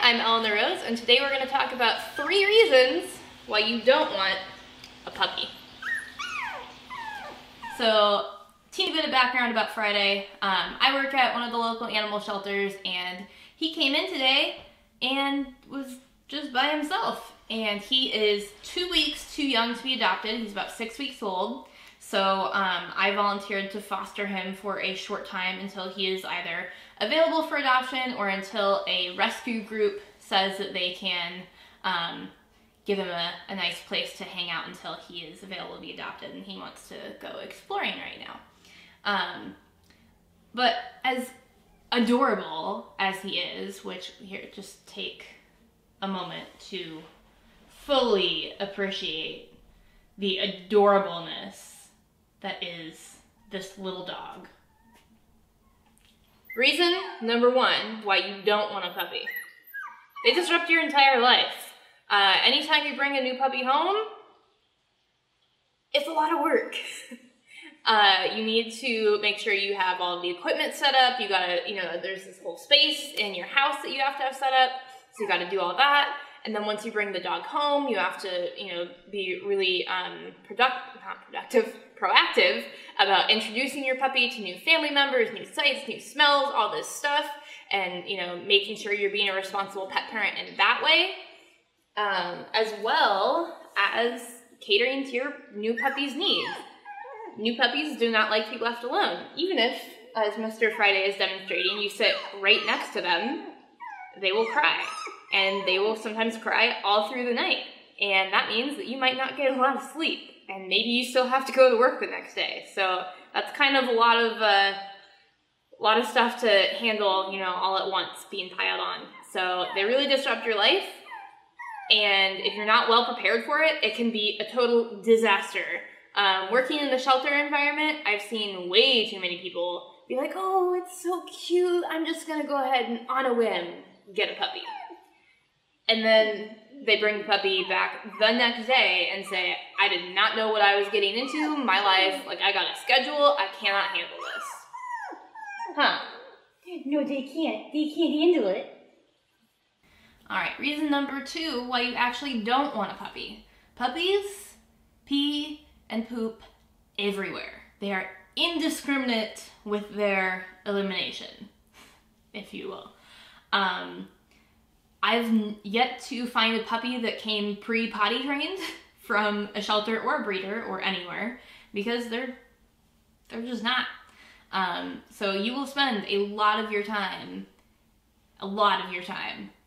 I'm Eleanor Rose, and today we're going to talk about 3 reasons why you don't want a puppy. So, teeny bit of background about Friday. I work at one of the local animal shelters, and he came in today and was just by himself. And he is 2 weeks too young to be adopted. He's about 6 weeks old. So I volunteered to foster him for a short time until he is either available for adoption or until a rescue group says that they can give him a nice place to hang out until he is available to be adopted and he wants to go exploring right now. But as adorable as he is, which here, just take a moment to fully appreciate the adorableness that is this little dog. Reason number 1 why you don't want a puppy. They disrupt your entire life. Anytime you bring a new puppy home, it's a lot of work. You need to make sure you have all of the equipment set up. You gotta, there's this whole space in your house that you have to have set up. So you gotta do all that. And then once you bring the dog home, you have to, be really proactive about introducing your puppy to new family members, new sights, new smells, all this stuff, and, making sure you're being a responsible pet parent in that way, as well as catering to your new puppy's needs. New puppies do not like to be left alone. Even if, as Mr. Friday is demonstrating, you sit right next to them, they will cry. And they will sometimes cry all through the night. And that means that you might not get a lot of sleep. And maybe you still have to go to work the next day. So that's kind of a lot of stuff to handle, all at once, being piled on. So they really disrupt your life. And if you're not well prepared for it, it can be a total disaster. Working in the shelter environment, I've seen way too many people be like, oh, it's so cute. I'm just going to go ahead and on a whim get a puppy. And then they bring the puppy back the next day and say, I did not know what I was getting into. My life, I got a schedule. I cannot handle this. Huh. No, they can't. They can't handle it. All right, reason number 2 why you actually don't want a puppy. Puppies pee and poop everywhere. They are indiscriminate with their elimination, if you will. I've yet to find a puppy that came pre-potty trained from a shelter or a breeder or anywhere, because they're just not. So you will spend a lot of your time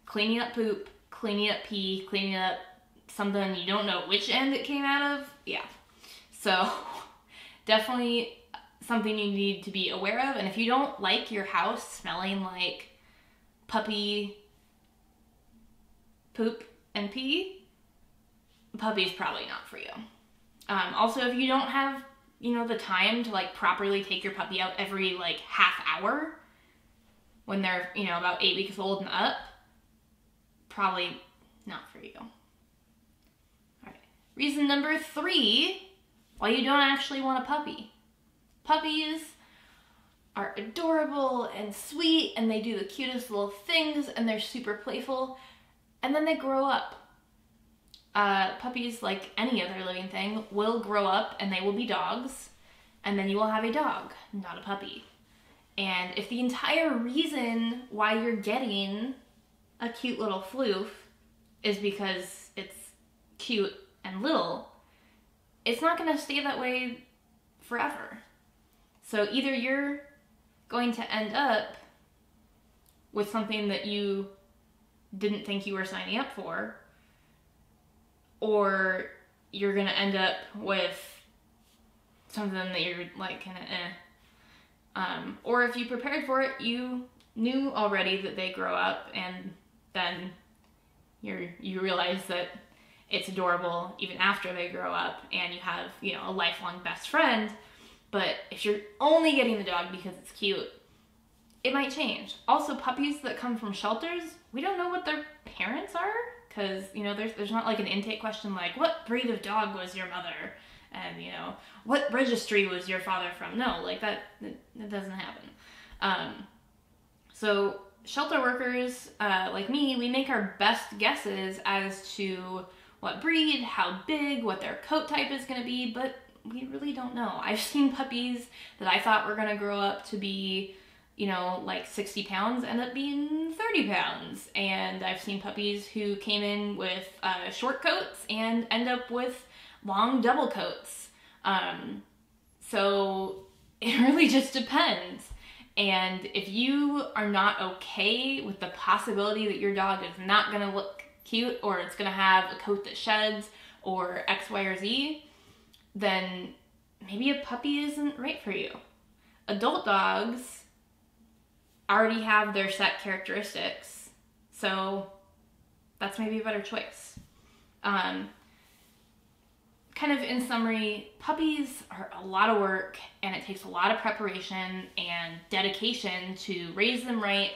cleaning up poop, cleaning up pee, cleaning up something you don't know which end it came out of. Yeah. So definitely something you need to be aware of. And if you don't like your house smelling like puppy poop and pee, puppy's probably not for you. Also, if you don't have, the time to properly take your puppy out every half hour when they're, about 8 weeks old and up, probably not for you. All right. Reason number 3 why you don't actually want a puppy. Puppies are adorable and sweet, and they do the cutest little things, and they're super playful. And then they grow up. Puppies, like any other living thing, will grow up and they will be dogs. And then you will have a dog, not a puppy. And if the entire reason why you're getting a cute little floof is because it's cute and little, it's not going to stay that way forever. So either you're going to end up with something that you didn't think you were signing up for, or you're gonna end up with something that you're or if you prepared for it, you knew already that they grow up, and then you realize that it's adorable even after they grow up, and you have a lifelong best friend. But if you're only getting the dog because it's cute, it might change. Also, puppies that come from shelters, we don't know what their parents are, because, there's not an intake question like, what breed of dog was your mother? And, what registry was your father from? No, that doesn't happen. So shelter workers like me, we make our best guesses as to what breed, how big, what their coat type is going to be, but we really don't know. I've seen puppies that I thought were going to grow up to be, you know, like 60 pounds end up being 30 pounds. And I've seen puppies who came in with short coats and end up with long double coats. So it really just depends. And if you are not okay with the possibility that your dog is not going to look cute, or it's going to have a coat that sheds, or X, Y, or Z, then maybe a puppy isn't right for you. Adult dogs already have their set characteristics, so that's maybe a better choice. Kind of in summary, puppies are a lot of work, and it takes a lot of preparation and dedication to raise them right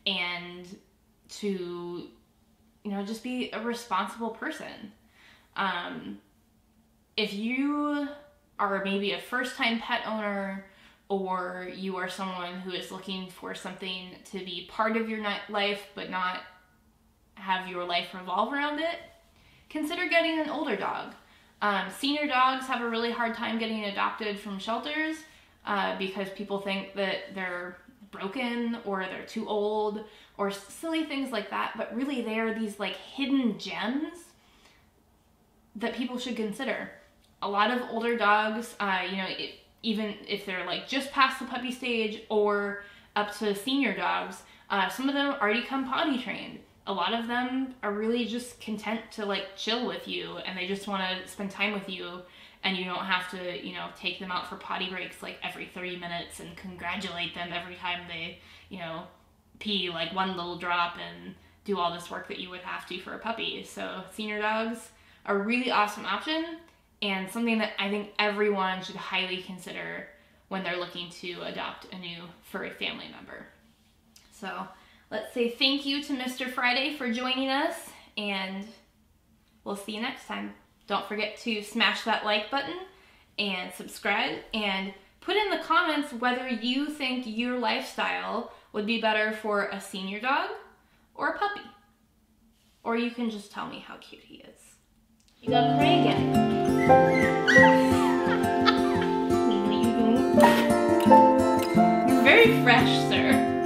and to, you know, just be a responsible person. If you are maybe a first-time pet owner, or you are someone who is looking for something to be part of your life but not have your life revolve around it, consider getting an older dog. Senior dogs have a really hard time getting adopted from shelters because people think that they're broken or they're too old or silly things like that, but really they are these like hidden gems that people should consider. A lot of older dogs, you know, even if they're like just past the puppy stage or up to senior dogs, some of them already come potty trained. A lot of them are really just content to like chill with you, and they just want to spend time with you, and you don't have to, you know, take them out for potty breaks like every 30 minutes and congratulate them every time they, you know, pee like one little drop and do all this work that you would have to for a puppy. So senior dogs are a really awesome option, and something that I think everyone should highly consider when they're looking to adopt a new furry family member. So let's say thank you to Mr. Friday for joining us, and we'll see you next time. Don't forget to smash that like button and subscribe, and put in the comments whether you think your lifestyle would be better for a senior dog or a puppy. Or you can just tell me how cute he is. You got Cray again. You're very fresh, sir.